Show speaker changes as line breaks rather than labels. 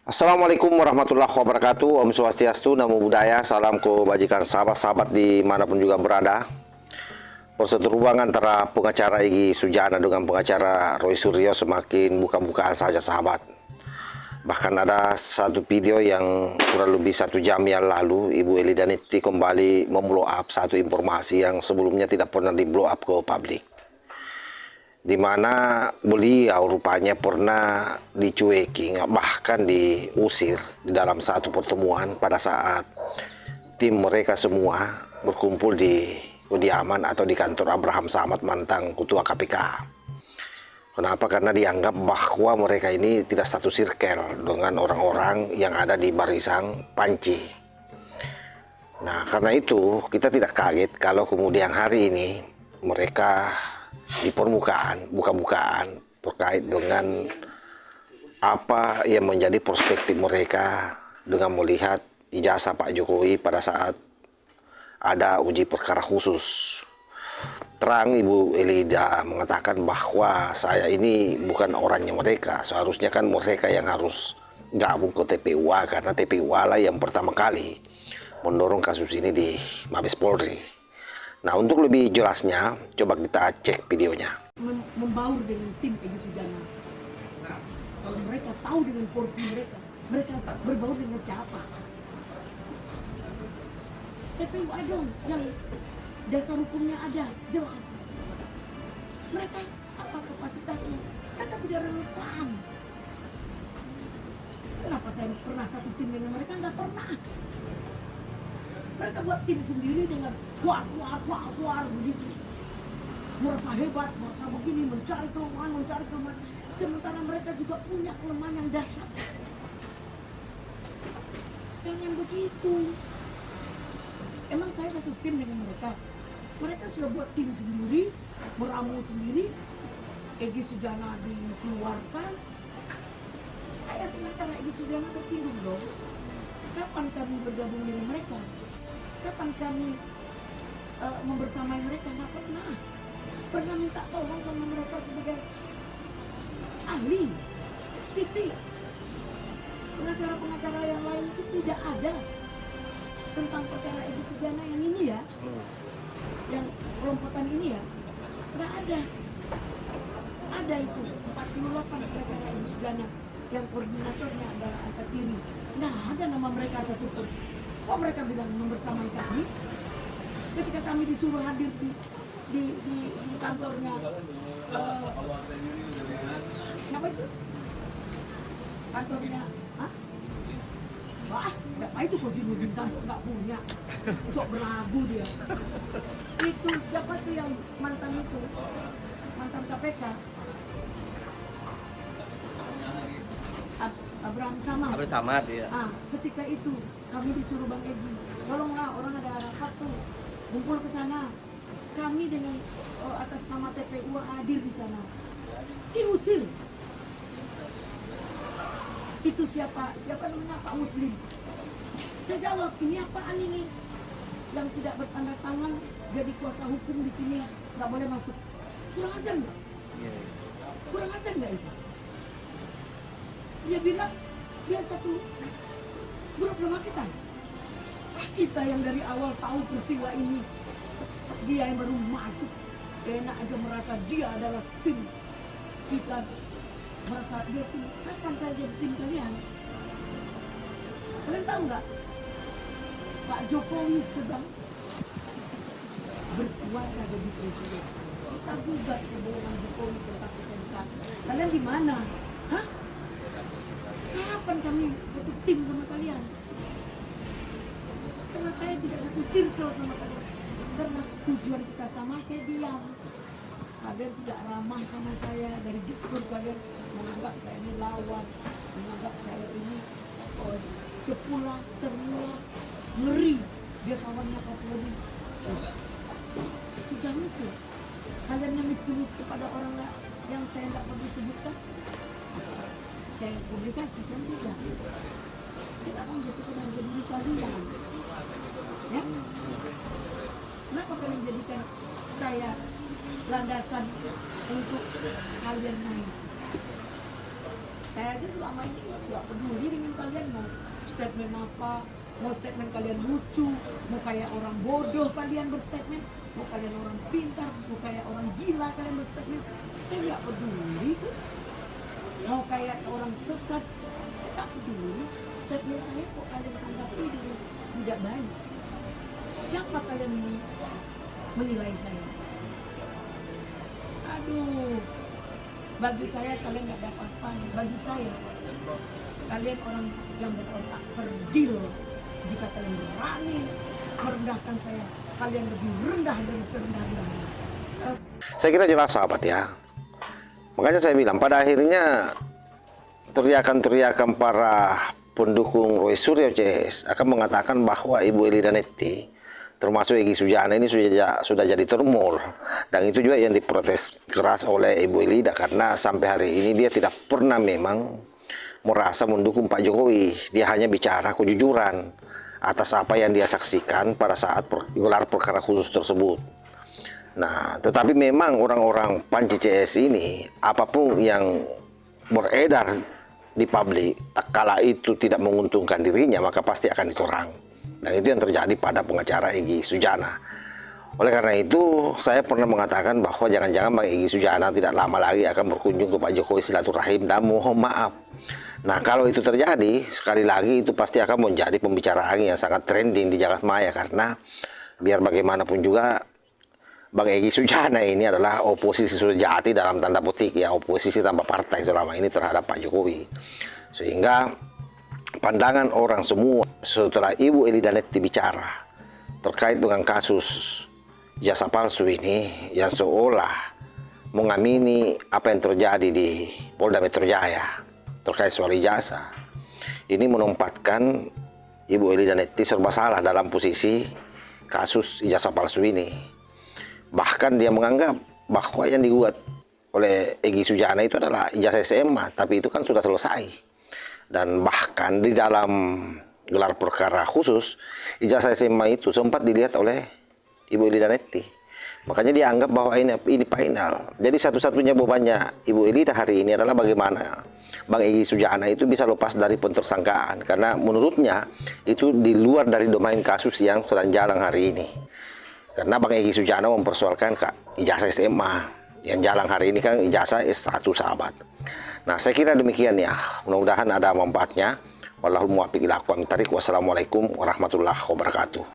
Assalamualaikum warahmatullahi wabarakatuh. Om Swastiastu, Namo Buddhaya, salam kebajikan sahabat-sahabat dimanapun juga berada. Perseteruan antara pengacara Egy Sujana dengan pengacara Roy Suryo semakin buka-bukaan saja sahabat. Bahkan ada satu video yang kurang lebih 1 jam yang lalu Ibu Eli Daniti kembali memblow up satu informasi yang sebelumnya tidak pernah di blow up ke publik, di mana beliau rupanya pernah dicuekin, bahkan diusir di dalam satu pertemuan pada saat tim mereka semua berkumpul di kediaman atau di kantor Abraham Samad, mantan ketua KPK. Kenapa? Karena dianggap bahwa mereka ini tidak satu circle dengan orang-orang yang ada di barisan Panci. Nah, karena itu kita tidak kaget kalau kemudian hari ini mereka di permukaan, buka-bukaan terkait dengan apa yang menjadi perspektif mereka dengan melihat ijazah Pak Jokowi pada saat ada uji perkara khusus. Terang Ibu Elida mengatakan bahwa saya ini bukan orangnya mereka, seharusnya kan mereka yang harus gabung ke TPUA karena TPUA lah yang pertama kali mendorong kasus ini di Mabes Polri. Nah, untuk lebih jelasnya, coba kita cek videonya.
Membaur dengan tim Egy Sujana. Kalau mereka tahu dengan porsi mereka, mereka berbaur dengan siapa? TPUA dong, yang dasar hukumnya ada, jelas. Mereka apa kapasitasnya? Mereka tidak relevan. Kenapa saya pernah satu tim dengan mereka? Nggak pernah. Mereka buat tim sendiri dengan kuat begitu. Merasa hebat, merasa begini, mencari kelemahan. Sementara mereka juga punya kelemahan yang dasar. Pengen begitu. Emang saya satu tim dengan mereka. Mereka sudah buat tim sendiri, meramu sendiri. Egy Sujana dikeluarkan. Saya pengacara Egy Sujana tersinggung dong. Kapan kami bergabung dengan mereka? Kapan kami membersamai mereka? Nggak pernah. Pernah minta tolong sama mereka sebagai ahli. Titik. Pengacara-pengacara yang lain itu tidak ada tentang perkara Egy Sujana yang ini ya, yang rompotan ini ya, nggak ada. Ada itu 48 pengacara Egy Sujana yang koordinatornya adalah Antatiri. Nggak ada nama mereka satupun. Kok mereka bilang membersamai kami? Ketika kami disuruh hadir di kantornya siapa itu? Kantornya, wah, siapa itu Kosinudin kantor nggak punya? Sok beragu dia. Itu siapa tuh yang mantan itu? Mantan KPK. Abraham Samad ya. Ketika itu kami disuruh Bang Egy, tolonglah, orang ada rapat tuh, kumpul ke sana. Kami dengan atas nama TPU hadir di sana. Diusir. Itu siapa? Siapa namanya? Pak Muslim. Saya jawab, ini apaan ini? Yang tidak bertanda tangan jadi kuasa hukum di sini nggak boleh masuk. Kurang ajar nggak? Kurang ajar nggak itu? Dia bilang dia satu grup sama kita. Kita yang dari awal tahu peristiwa ini, dia yang baru masuk, enak aja merasa dia adalah tim kita, merasa dia tim. Kapan saya jadi tim kalian? Kalian tahu nggak? Pak Jokowi sedang berkuasa jadi presiden. Kita gugat kebohongan Jokowi tentang SMK. Kalian di mana? Hah? Kapan kami satu tim sama kalian? Karena saya tidak satu circle sama kalian. Karena tujuan kita sama, saya diam. Kalian tidak ramah sama saya. Dari gestur kalian menganggap saya ini lawan, menganggap saya ini cepulah, termulah, ngeri. Dia kawannya Kapolri. Sejak itu kalian yang miskin kepada orang yang saya tidak perlu sebutkan, saya publikasikan juga. Saya tak mau jatuhkan harga diri kalian. Ya? Kenapa kalian jadikan saya landasan untuk kalian naik? Saya aja selama ini nggak peduli dengan kalian. kalian mau statement apa, mau statement kalian lucu, mau kayak orang bodoh kalian berstatement, mau kalian orang pintar, mau kayak orang gila kalian berstatement, saya nggak peduli tuh. Mau kayak orang sesat, saya nggak peduli. Statement saya kok kalian anggap ini tidak baik. Siapa kalian menilai saya? Aduh, bagi saya kalian nggak ada apa-apanya. Bagi saya, kalian orang yang berotak kerdil. Jika kalian berani merendahkan saya, kalian lebih rendah dari serendah-rendahnya.
Saya kira jelas sahabat ya. Makanya saya bilang pada akhirnya teriakan-teriakan para pendukung Roy Suryo CS akan mengatakan bahwa Ibu Elida Netti termasuk Egy Sujana ini sudah jadi termur, dan itu juga yang diprotes keras oleh Ibu Elida karena sampai hari ini dia tidak pernah memang merasa mendukung Pak Jokowi. Dia hanya bicara kejujuran atas apa yang dia saksikan pada saat gelar perkara khusus tersebut. Nah, tetapi memang orang-orang Panci CS ini apapun yang beredar di publik, tak kala itu tidak menguntungkan dirinya, maka pasti akan diserang. Dan itu yang terjadi pada pengacara Egy Sujana. Oleh karena itu, saya pernah mengatakan bahwa jangan-jangan Bang Egy Sujana tidak lama lagi akan berkunjung ke Pak Jokowi silaturahim dan mohon maaf. Nah, kalau itu terjadi, sekali lagi itu pasti akan menjadi pembicaraan yang sangat trending di jagat maya, karena biar bagaimanapun juga Bang Egy Sujana ini adalah oposisi sejati dalam tanda petik ya, oposisi tanpa partai selama ini terhadap Pak Jokowi. Sehingga pandangan orang semua setelah Ibu Elida Netti bicara terkait dengan kasus jasa palsu ini yang seolah mengamini apa yang terjadi di Polda Metro Jaya terkait soal ijazah, ini menempatkan Ibu Elida Netti serba salah dalam posisi kasus ijazah palsu ini. Bahkan dia menganggap bahwa yang digugat oleh Egy Sujana itu adalah ijazah SMA, tapi itu kan sudah selesai. Dan bahkan di dalam gelar perkara khusus, ijazah SMA itu sempat dilihat oleh Ibu Elida Netti. Makanya dia anggap bahwa ini final. Jadi satu-satunya bebannya Ibu Elida hari ini adalah bagaimana Bang Egy Sujana itu bisa lepas dari pentersangkaan. Karena menurutnya itu di luar dari domain kasus yang sedang jalan hari ini. Karena Bang Egy Sujana mempersoalkan ijazah SMA. Yang jalan hari ini kan ijazah S1 sahabat. Nah, saya kira demikian ya. Mudah-mudahan ada manfaatnya. Wallahul muwaffiq ila aqwamit thariq. Wassalamualaikum warahmatullahi wabarakatuh.